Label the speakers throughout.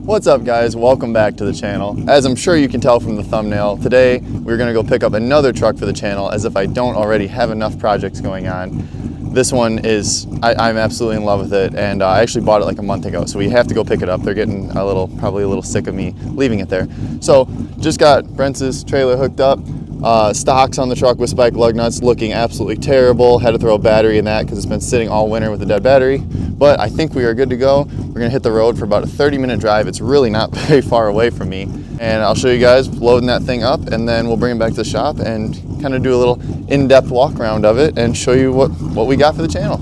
Speaker 1: What's up guys, welcome back to the channel. As I'm sure you can tell from the thumbnail, today we're gonna go pick up another truck for the channel as if I don't already have enough projects going on. This one is, I'm absolutely in love with it, and I actually bought it like a month ago, so we have to go pick it up. They're getting probably a little sick of me leaving it there. So just got Brent's trailer hooked up. Stocks on the truck with spike lug nuts looking absolutely terrible. Had to throw a battery in that because it's been sitting all winter with a dead battery. But I think we are good to go. We're gonna hit the road for about a 30-minute drive. It's really not very far away from me. And I'll show you guys loading that thing up, and then we'll bring it back to the shop and kind of do a little in-depth walk around of it and show you what we got for the channel.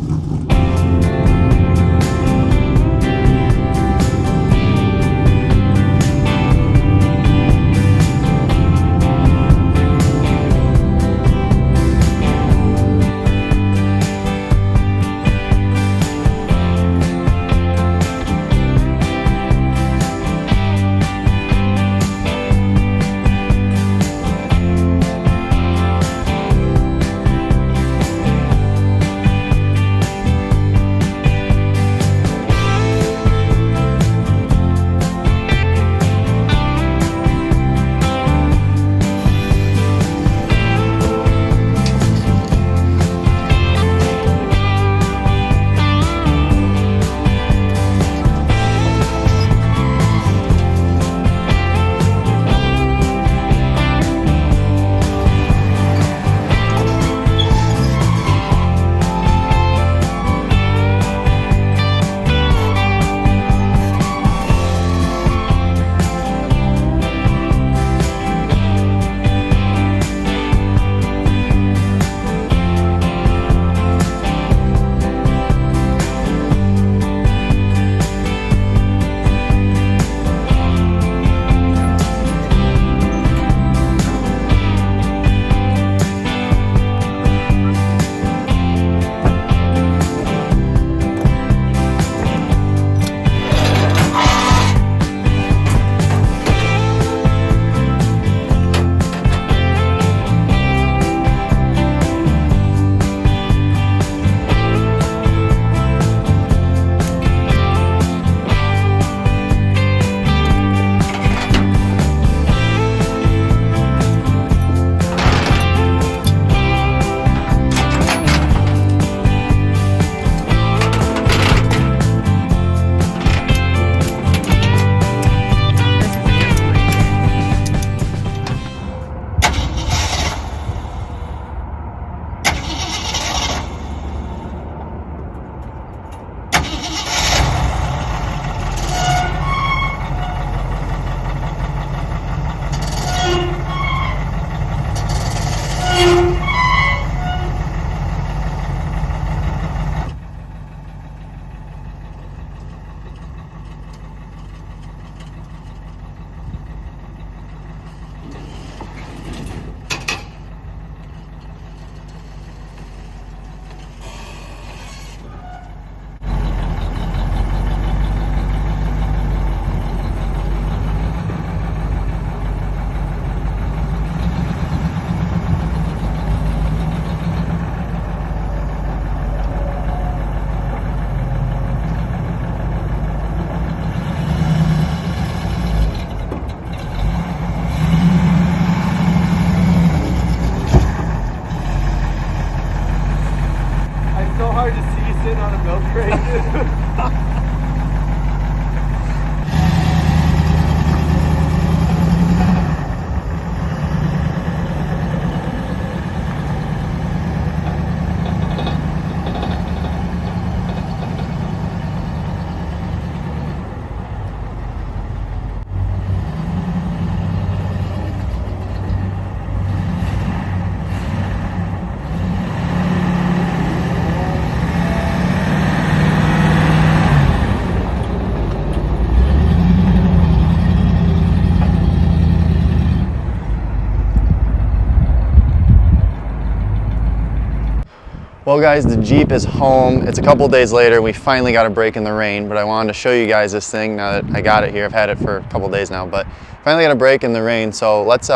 Speaker 1: Well guys, the Jeep is home. It's a couple days later. We finally got a break in the rain, but I wanted to show you guys this thing now that I got it here. I've had it for a couple days now, but finally got a break in the rain. So let's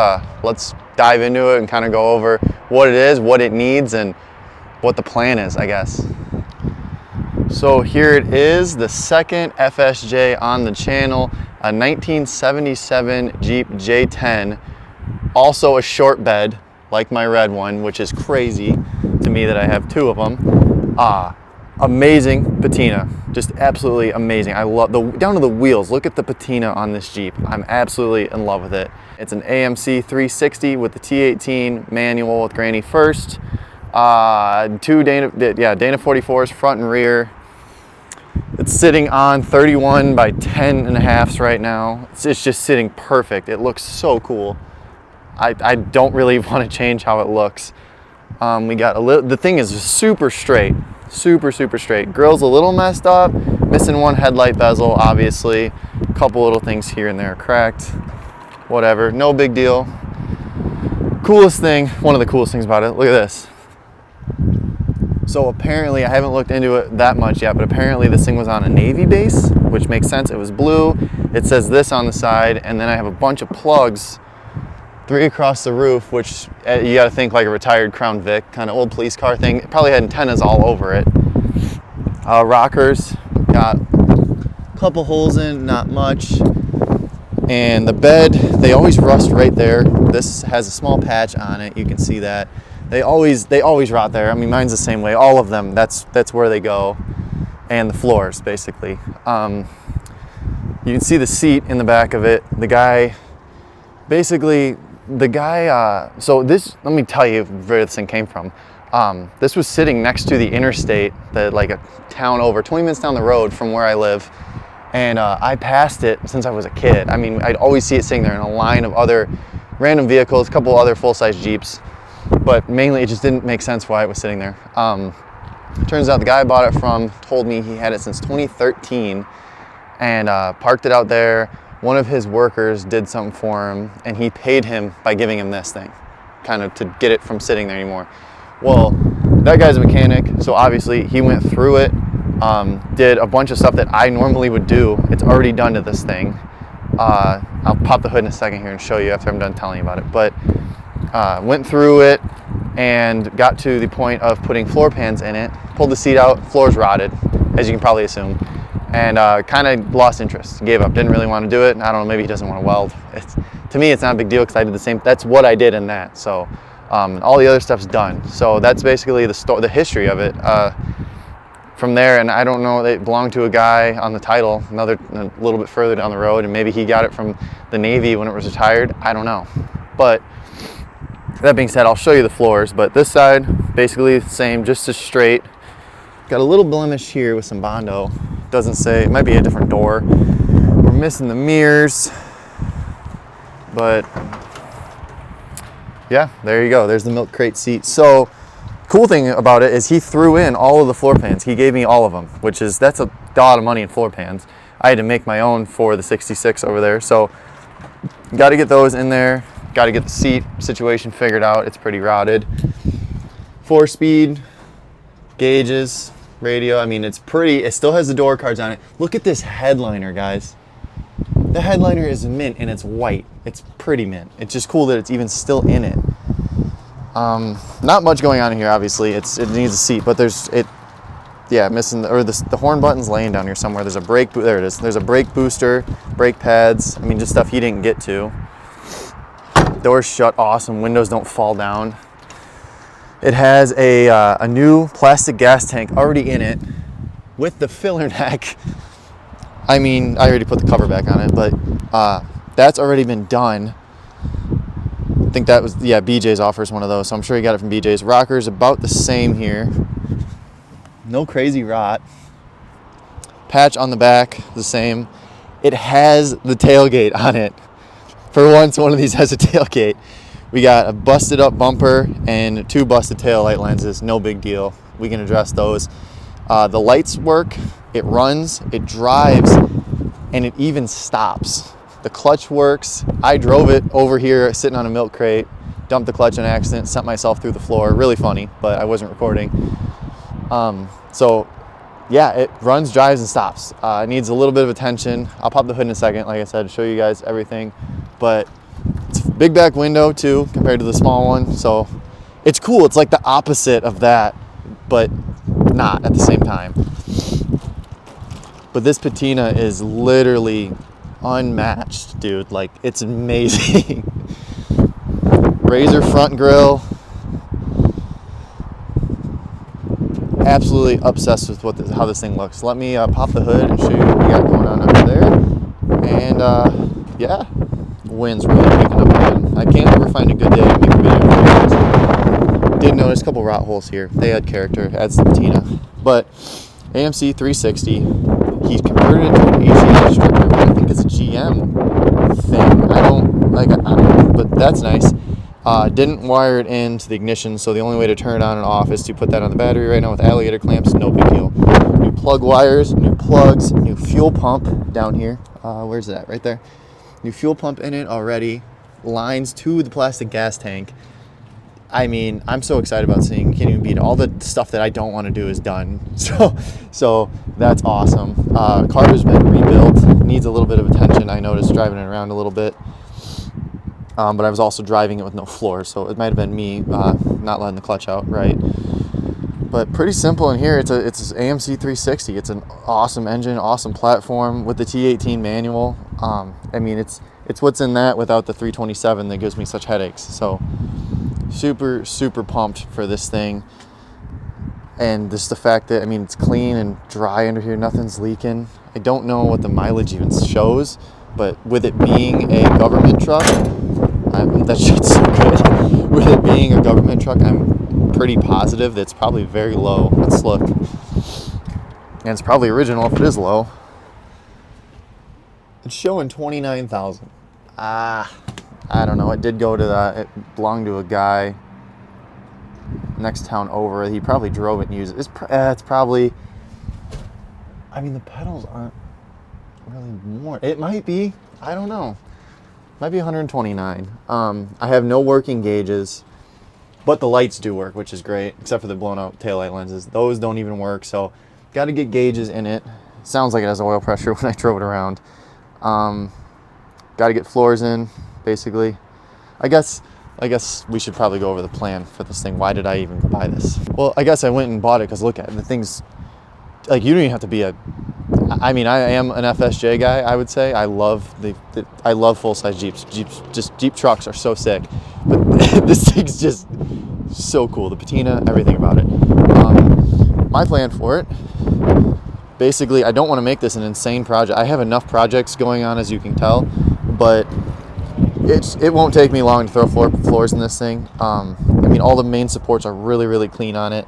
Speaker 1: dive into it and kind of go over what it is, what it needs, and what the plan is, I guess. So here it is, the second FSJ on the channel, a 1977 Jeep J-10, also a short bed, like my red one, which is crazy to me that I have two of them. Amazing patina, just absolutely amazing. I love down to the wheels. Look at the patina on this Jeep. I'm absolutely in love with it. It's an AMC 360 with the T18 manual with granny first. Two Dana 44s front and rear. It's sitting on 31 by 10.5s right now. It's just sitting perfect. It looks so cool. I don't really want to change how it looks. We got the thing is super straight, super straight. Grill's a little messed up, missing one headlight bezel, obviously. A couple little things here and there cracked. Whatever, no big deal. Coolest thing, one of the coolest things about it, look at this. So apparently, I haven't looked into it that much yet, but apparently this thing was on a Navy base, which makes sense. It was blue. It says this on the side, and then I have a bunch of plugs, 3 across the roof, which you gotta think like a retired Crown Vic, kind of old police car thing. It probably had antennas all over it. Rockers, got a couple holes in, not much. And the bed, they always rust right there. This has a small patch on it, you can see that. They always rot there. I mean, mine's the same way. All of them, that's where they go. And the floors, basically. You can see the seat in the back of it. The guy, so this, let me tell you where this thing came from. This was sitting next to the interstate, like a town over, 20 minutes down the road from where I live. And I passed it since I was a kid. I mean, I'd always see it sitting there in a line of other random vehicles, a couple other full-size Jeeps. But mainly it just didn't make sense why it was sitting there. Turns out the guy I bought it from told me he had it since 2013 and parked it out there. One of his workers did something for him and he paid him by giving him this thing, kind of to get it from sitting there anymore. Well, that guy's a mechanic, so obviously he went through it, did a bunch of stuff that I normally would do. It's already done to this thing. I'll pop the hood in a second here and show you after I'm done telling you about it. But went through it and got to the point of putting floor pans in it, pulled the seat out, floor's rotted, as you can probably assume, and kind of lost interest, gave up, didn't really want to do it. I don't know, maybe he doesn't want to weld. To me, it's not a big deal because I did the same, that's what I did in that. So all the other stuff's done. So that's basically the history of it. From there, and I don't know, it belonged to a guy on the title, a little bit further down the road, and maybe he got it from the Navy when it was retired, I don't know. But that being said, I'll show you the floors, but this side, basically the same, just as straight. Got a little blemish here with some Bondo. Doesn't say, it might be a different door. We're missing the mirrors, but yeah, there you go. There's the milk crate seat. So, cool thing about it is he threw in all of the floor pans. He gave me all of them, that's a lot of money in floor pans. I had to make my own for the 66 over there, so got to get those in there. Got to get the seat situation figured out. It's pretty rotted. 4-speed gauges, radio. I mean, it's pretty. It still has the door cards on it. Look at this headliner, guys. The headliner is mint and it's white. It's pretty mint. It's just cool that it's even still in it. Not much going on in here, obviously. It needs a seat, but missing the horn button's laying down here somewhere. There's a brake. There it is. There's a brake booster, brake pads. I mean, just stuff he didn't get to. Doors shut awesome, windows don't fall down. It has a new plastic gas tank already in it with the filler neck. I mean, I already put the cover back on it, but that's already been done. I think that was, BJ's offers one of those, so I'm sure he got it from BJ's. Rocker's about the same here. No crazy rot. Patch on the back, the same. It has the tailgate on it. For once, one of these has a tailgate. We got a busted up bumper and 2 busted tail light lenses. No big deal. We can address those. The lights work. It runs. It drives. And it even stops. The clutch works. I drove it over here sitting on a milk crate. Dumped the clutch in accident. Sent myself through the floor. Really funny, but I wasn't recording. So yeah, it runs, drives, and stops. It needs a little bit of attention. I'll pop the hood in a second, like I said, to show you guys everything. But it's a big back window too, compared to the small one. So it's cool. It's like the opposite of that, but not at the same time. But this patina is literally unmatched, dude. Like, it's amazing. Razor front grille. Absolutely obsessed with how this thing looks. Let me pop the hood and show you what we got going on under there. And yeah, wind's really picking up again. I can't ever find a good day to make a video for you guys. Did notice a couple rot holes here. They add character, adds the patina. But AMC 360, he converted it to an AC stripper. I think it's a GM thing. I don't know, but that's nice. Didn't wire it into the ignition, so the only way to turn it on and off is to put that on the battery right now with alligator clamps. No big deal. New plug wires, new plugs, new fuel pump down here. Where's that? Right there. New fuel pump in it already. Lines to the plastic gas tank. I mean, I'm so excited about seeing. Can't even beat it. All the stuff that I don't want to do is done. So that's awesome. Car's been rebuilt. Needs a little bit of attention. I noticed driving it around a little bit. But I was also driving it with no floor, so it might have been me not letting the clutch out right. But pretty simple in here. It's AMC 360. It's an awesome engine, awesome platform with the T18 manual. I mean, it's what's in that without the 327 that gives me such headaches. So super, super pumped for this thing. And just the fact that, I mean, it's clean and dry under here. Nothing's leaking. I don't know what the mileage even shows, but with it being a government truck, that shit's so good. With it being a government truck, I'm pretty positive that it's probably very low. Let's look. And it's probably original if it is low. It's showing 29,000. I don't know. It did go to it belonged to a guy next town over. He probably drove it and used it. It's probably, I mean, the pedals aren't really more. It might be. I don't know. Might be 129. I have no working gauges, but the lights do work, which is great, except for the blown out taillight lenses. Those don't even work, so got to get gauges in it. Sounds like it has oil pressure when I drove it around. Got to get floors in, basically. I guess we should probably go over the plan for this thing. Why did I even buy this? Well, I guess I went and bought it because look at it. The thing's, like, you don't even have to be I mean, I am an FSJ guy, I would say. I love I love full-size Jeeps. Jeep trucks are so sick. But this thing's just so cool. The patina, everything about it. My plan for it, basically, I don't want to make this an insane project. I have enough projects going on, as you can tell, but it won't take me long to throw floors in this thing. I mean, all the main supports are really, really clean on it.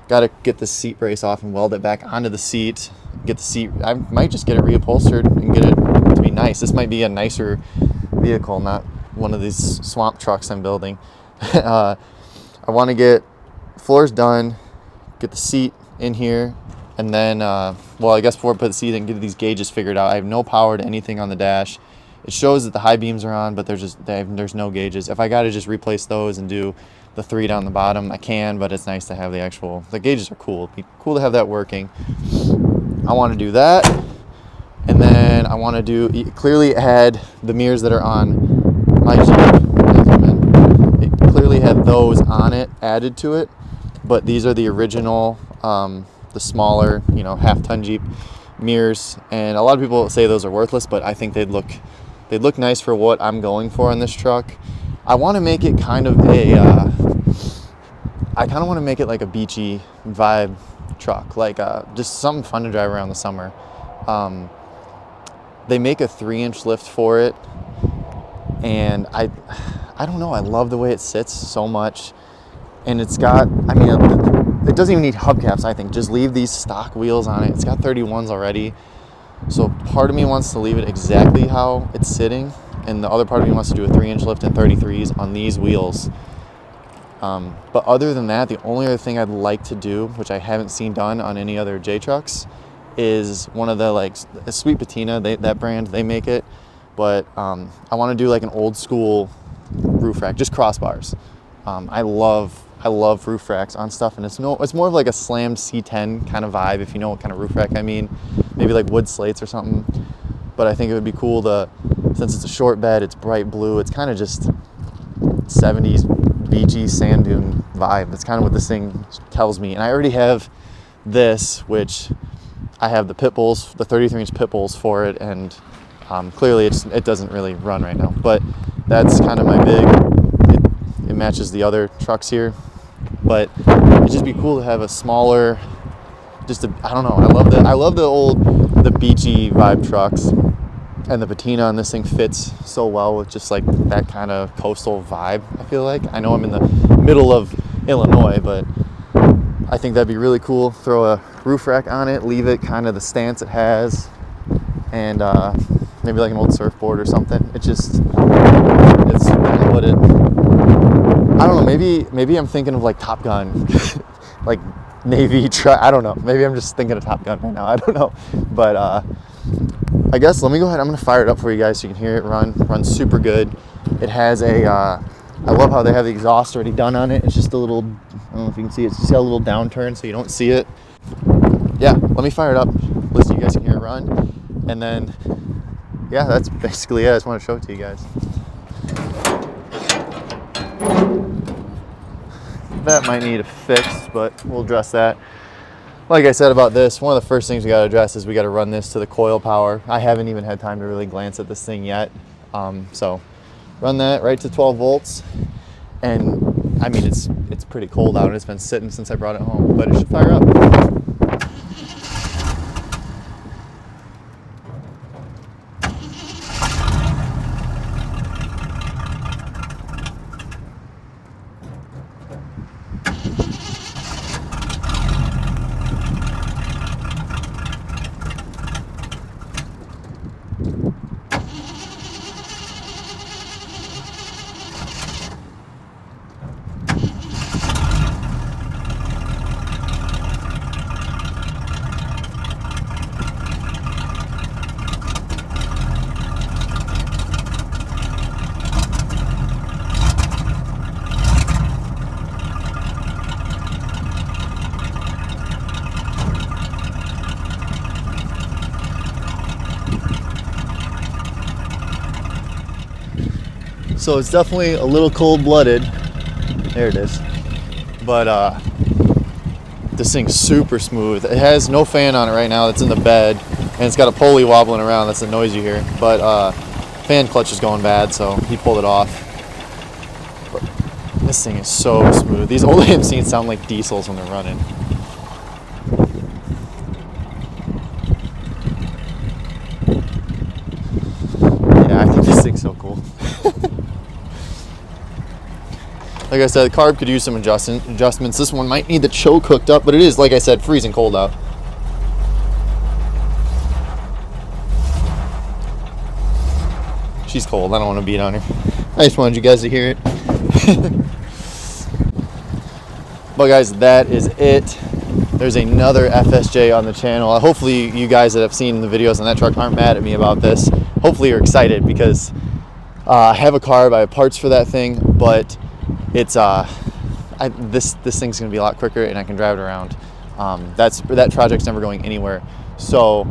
Speaker 1: Got to get the seat brace off and weld it back onto the seat. Get the seat. I might just get it reupholstered and get it to be nice. This might be a nicer vehicle, not one of these swamp trucks I'm building. I want to get floors done, get the seat in here, and then, well, I guess before I put the seat in, get these gauges figured out. I have no power to anything on the dash. It shows that the high beams are on, but there's no gauges. If I got to just replace those and do the 3 down the bottom, I can, but it's nice to have the gauges are cool. It'd be cool to have that working. I want to do that, and then I want to clearly add the mirrors that are on my Jeep. It clearly had those on it, added to it, but these are the original, the smaller, half-ton Jeep mirrors, and a lot of people say those are worthless, but I think they'd look nice for what I'm going for on this truck. I want to make it kind of like a beachy vibe truck, like just something fun to drive around the summer. They make a 3-inch lift for it, and I don't know, I love the way it sits so much. And it's got, I mean, it doesn't even need hubcaps, I think. Just leave these stock wheels on it. It's got 31s already, so part of me wants to leave it exactly how it's sitting, and the other part of me wants to do a 3-inch lift and 33s on these wheels. But other than that, the only other thing I'd like to do, which I haven't seen done on any other J trucks, is one of the Sweet Patina, that brand, they make it. But I want to do like an old school roof rack, just crossbars. I love roof racks on stuff, and it's more of like a slammed C10 kind of vibe, if you know what kind of roof rack I mean. Maybe like wood slates or something. But I think it would be cool since it's a short bed, it's bright blue, it's kind of just 70s beachy sand dune vibe. That's kind of what this thing tells me. And I already have this, which I have the pit bulls, the 33-inch pit bulls for it, and clearly it doesn't really run right now. But that's kind of my big. It matches the other trucks here, but it'd just be cool to have a smaller. I don't know. I love the beachy vibe trucks, and the patina on this thing fits so well with just like that kind of coastal vibe. I feel like I know I'm in the middle of Illinois, but I think that'd be really cool. Throw a roof rack on it, leave it kind of the stance it has, and maybe like an old surfboard or something. It's kind of what it. I don't know. Maybe I'm thinking of like Top Gun, like Navy truck. I don't know. Maybe I'm just thinking of Top Gun right now. I don't know. But I guess let me go ahead. I'm gonna fire it up for you guys so you can hear it run. Runs super good. It has a. I love how they have the exhaust already done on it. It's just a little. I don't know if you can see it. It's just got a little downturn so you don't see it. Yeah. Let me fire it up. Listen, you guys can hear it run, and then yeah, that's basically it. I just want to show it to you guys. That might need a fix, but we'll address that. Like I said about this, one of the first things we got to address is we got to run this to the coil power. I haven't even had time to really glance at this thing yet. So run that right to 12 volts. And I mean, it's pretty cold out and it's been sitting since I brought it home, but it should fire up. So it's definitely a little cold-blooded. There it is. But this thing's super smooth. It has no fan on it right now. It's in the bed, and it's got a pulley wobbling around. That's the noise you hear. But fan clutch is going bad, so he pulled it off. But this thing is so smooth. These old AMCs sound like diesels when they're running. Yeah, I think this thing's so cool. Like I said, the carb could use some adjustments. This one might need the choke hooked up, but it is, like I said, freezing cold out. She's cold. I don't want to beat on her. I just wanted you guys to hear it. But guys, that is it. There's another FSJ on the channel. Hopefully you guys that have seen the videos on that truck aren't mad at me about this. Hopefully you're excited because I have a carb, I have parts for that thing, but it's this thing's gonna be a lot quicker and I can drive it around. That project's never going anywhere. So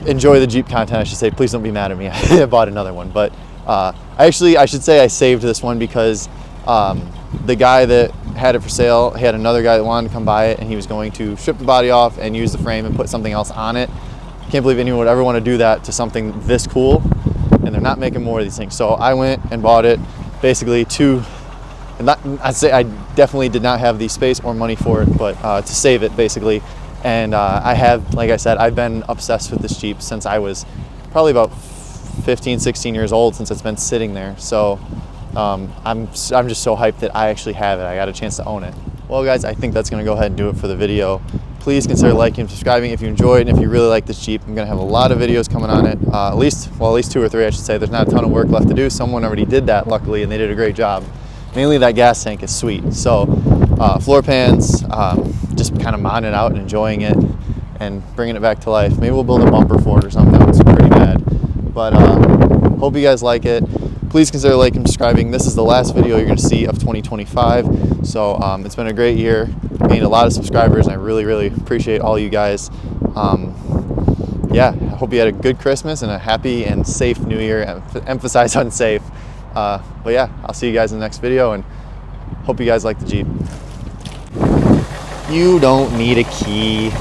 Speaker 1: enjoy the Jeep content, I should say. Please don't be mad at me. I bought another one, but I should say I saved this one because the guy that had it for sale, he had another guy that wanted to come buy it, and he was going to strip the body off and use the frame and put something else on it. Can't believe anyone would ever want to do that to something this cool, and they're not making more of these things. So I went and bought it basically I'd say I definitely did not have the space or money for it, but to save it basically. And I have, like I said, I've been obsessed with this Jeep since I was probably about 15, 16 years old, since it's been sitting there. So I'm just so hyped that I actually have it. I got a chance to own it. Well guys, I think that's gonna go ahead and do it for the video. Please consider liking and subscribing if you enjoyed, and if you really like this Jeep. I'm gonna have a lot of videos coming on it, at least 2 or 3 I should say. There's not a ton of work left to do. Someone already did that, luckily, and they did a great job. Mainly that gas tank is sweet. So floor pans, just kind of modding it out and enjoying it and bringing it back to life. Maybe we'll build a bumper for it or something. That was pretty bad. But hope you guys like it. Please consider liking and subscribing. This is the last video you're going to see of 2025. So it's been a great year. Gained a lot of subscribers, and I really, really appreciate all you guys. Yeah, I hope you had a good Christmas and a happy and safe New Year. Emphasize on safe. But yeah, I'll see you guys in the next video, and hope you guys like the Jeep. You don't need a key.